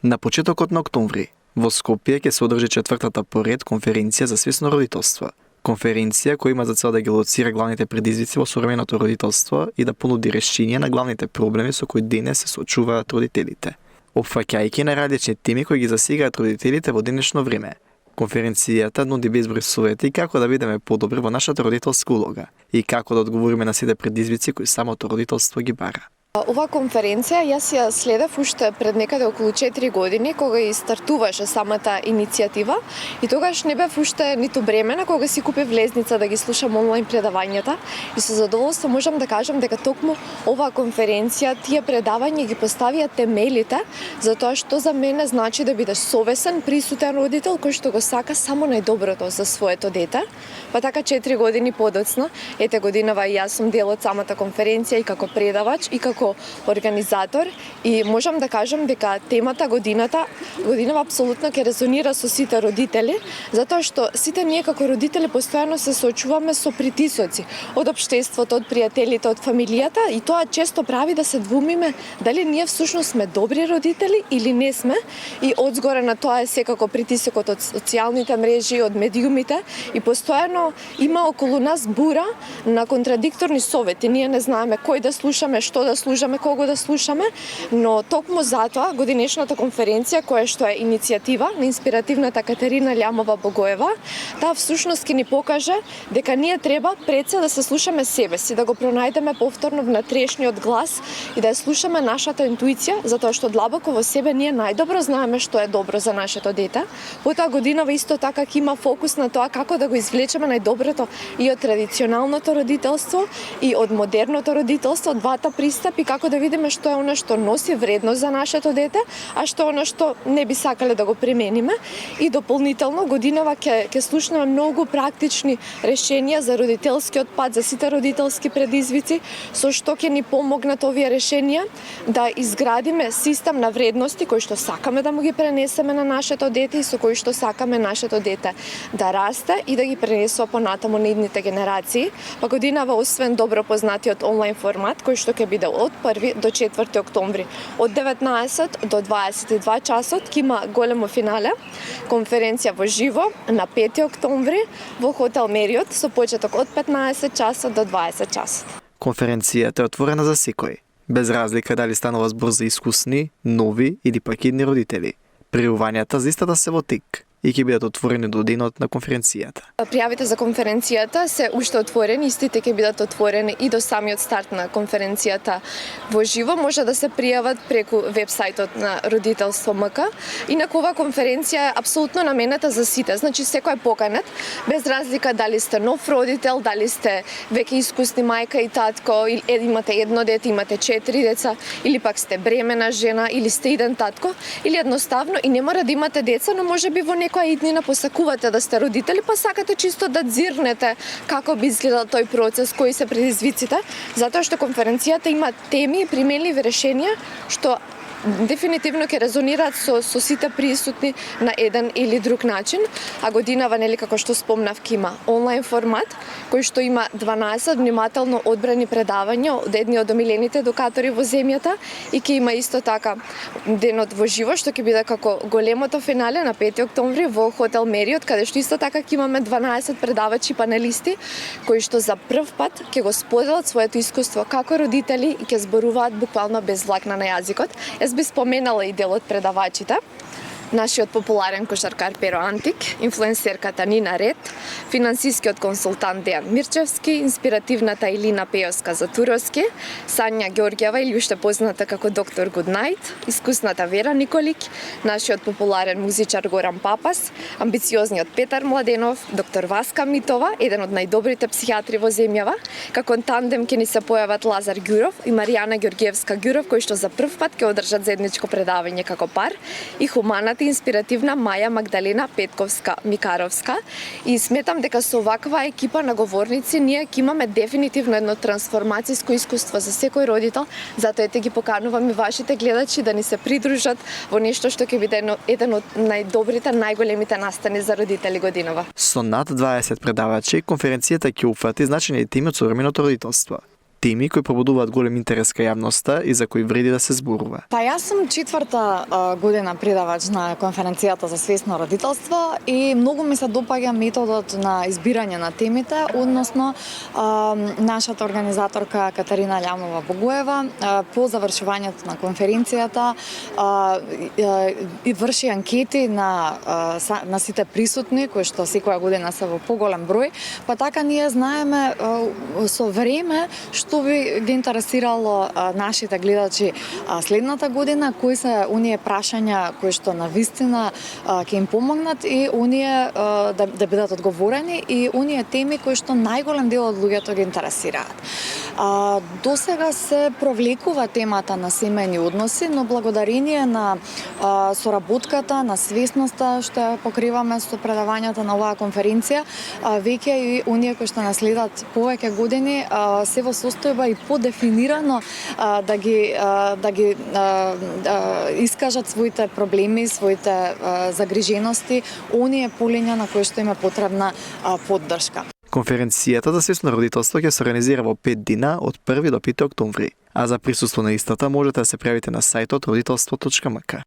На почетокот на октомври, во Скопје ќе се одржи четвртата поред конференција за свесно родителство. Конференција која има за цел да ги лоцира главните предизвици во современото родителство и да понуди решение на главните проблеми со кои денес се соочуваат родителите, опфаќајќи на различни теми кои ги засегаат родителите во денешно време. Конференцијата нуди безброј совети како да бидеме подобри во нашата родителска улога и како да одговориме на сите предизвици кои самото родителство ги бара. Ова конференција јас ја следев уште пред некаде околу 4 години кога и стартуваше самата иницијатива и тогаш не бев уште ниту бремена кога си купив влезница да ги слушам онлайн предавањата и со задоволство можам да кажам дека токму оваа конференција тие предавања ги поставија темелите за тоа што за мене значи да бидеш совесен, присутен родител кој што го сака само најдоброто за своето дете. Па така 4 години подоцна, ете годинава и јас сум дел од самата конференција и како предавач и како организатор и можам да кажам дека темата годинава апсолутно ќе резонира со сите родители, затоа што сите ние како родители постојано се соочуваме со притисоци од општеството, од пријателите, од фамилијата и тоа често прави да се двумиме дали ние всушност сме добри родители или не сме и одзгоре на тоа е секако притисокот од социјалните мрежи, од медиумите и постојано има околу нас бура на контрадикторни совети. Ние не знаеме кој да слушаме, што да слушаме, кого да слушаме, но токму затоа годинешната конференција која што е иницијатива на инспиративната Катерина Лјамова-Богоева, таа всушност ќе ни покаже дека ние треба пред се да се слушаме себе си, да го пронајдеме повторно внатрешниот глас и да ја слушаме нашата интуиција, затоа што длабоко во себе ние најдобро знаеме што е добро за нашето дете. Потоа годинава исто така ќе има фокус на тоа како да го извлечеме најдоброто и од традиционалното родителство и од модерното родителство, двата пристапи, како да видиме што е она што носи вредност за нашето дете, а што е она што не би сакале да го примениме. И дополнително годинава ќе слушнеме многу практични решенија за родителскиот пат, за сите родителски предизвици, со што ќе ни помогнат овие решенија да изградиме систем на вредности кои што сакаме да му ги пренесеме на нашето дете и со кои што сакаме нашето дете да расте и да ги пренесува понатаму на идните генерации. Па годинава освен добро познатиот онлайн формат кој што ќе биде од 1 до 4 октомври од 19 до 22 часот ќе има големо финале, конференција во живо на 5 октомври во хотел Мериот со почеток од 15 часот до 20 часот. Конференцијата е отворена за секој, без разлика дали станува збор за искусни, нови или пак идни родители. Пријавувањата за истата се во тек и ќе бидат отворени до денот на конференцијата. Пријавите за конференцијата се уште отворени, истите ќе бидат отворени и до самиот старт на конференцијата во живо. Може да се пријават преку вебсајтот на Родителство МК. Инаку оваа конференција е апсолутно наменета за сите, значи секој е поканет, без разлика дали сте нов родител, дали сте веќе искусни мајка и татко, или имате едно дете, имате 4 деца, или пак сте бремена жена, или сте иден татко, или едноставно и не мора да имате деца, но можеби во некоја иднина посакувате да сте родители, па сакате чисто да дзирнете како би изгледал тој процес, кои се предизвиците, затоа што конференцијата има теми и применливи решенија што дефинитивно ќе резонираат со сите присутни на еден или друг начин, а годинава, нели како што спомнав, ќе има онлайн формат кој што има 12 внимателно одбрани предавања од едни од омилените едукатори во земјата и ќе има исто така денот во живо што ќе биде како големото финале на 5 октомври во хотел Мериот, каде што исто така ќе имаме 12 предавачи панелисти кои што за прв пат ќе го споделат своето искуство како родители и ќе зборуваат буквално без влакна на јазикот. Јас би споменала и дел од предавачите. Нашиот популарен кошаркар Перо Антик, инфлуенсерката Нина Ред, финансискиот консултант Дејан Мирчевски, инспиративната Илина Пејовска-Затуровски, Сања Ѓорѓева или уште позната како доктор Гуднајт, искусната Вера Николик, нашиот популарен музичар Горан Папас, амбициозниот Петар Младенов, доктор Васка Митова, еден од најдобрите психијатри во земјава, како тандем ќе ни се појават Лазар Ѓуров и Маријана Ѓорѓевска-Ѓуров, кои што за прв пат ќе одржат заедничко предавање како пар, и хуманата инспиративна Маја Магдалена Петковска-Микаровска и сметам дека со ваква екипа на говорници ние ќе имаме дефинитивно едно трансформацијско искуство за секој родител, затоа ете ги поканувам и вашите гледачи да ни се придружат во нешто што ќе биде еден од најдобрите, најголемите настани за родители годинава. Со над 20 предавачи, конференцијата ќе упфати значајни теми од современото родителство. теми кои пробудуваат голем интерес кај јавноста и за кои вреди да се зборува. Па јас сум четврта година предавач на конференцијата за свесно родителство и многу ми се допаѓа методот на избирање на темите, односно нашата организаторка Катарина Лјамова Богоева по завршувањето на конференцијата и врши анкети на сите присутни, кои што секоја година се во поголем број, па така ние знаеме со време што би ги интересирало нашите гледачи следната година, кои се оние прашања кои што навистина ќе им помогнат и оние да бидат одговорени и оние теми кои што најголем дел од луѓето ги интересираат. До сега се провлекува темата на семејни односи, но благодарение на соработката, на свесноста што ја покриваме со предавањата на оваа конференција, веќе и оние кои што наследат повеќе години се во состојба и подефинирано да ги искажат своите проблеми, своите загрижености, оние полиња на кои што им е потребна поддршка. Конференцијата за свесно родителство ќе се организира во 5 дина од 1 до 5 октомври, а за присуство на истата можете да се пријавите на сајтот родителство.мк.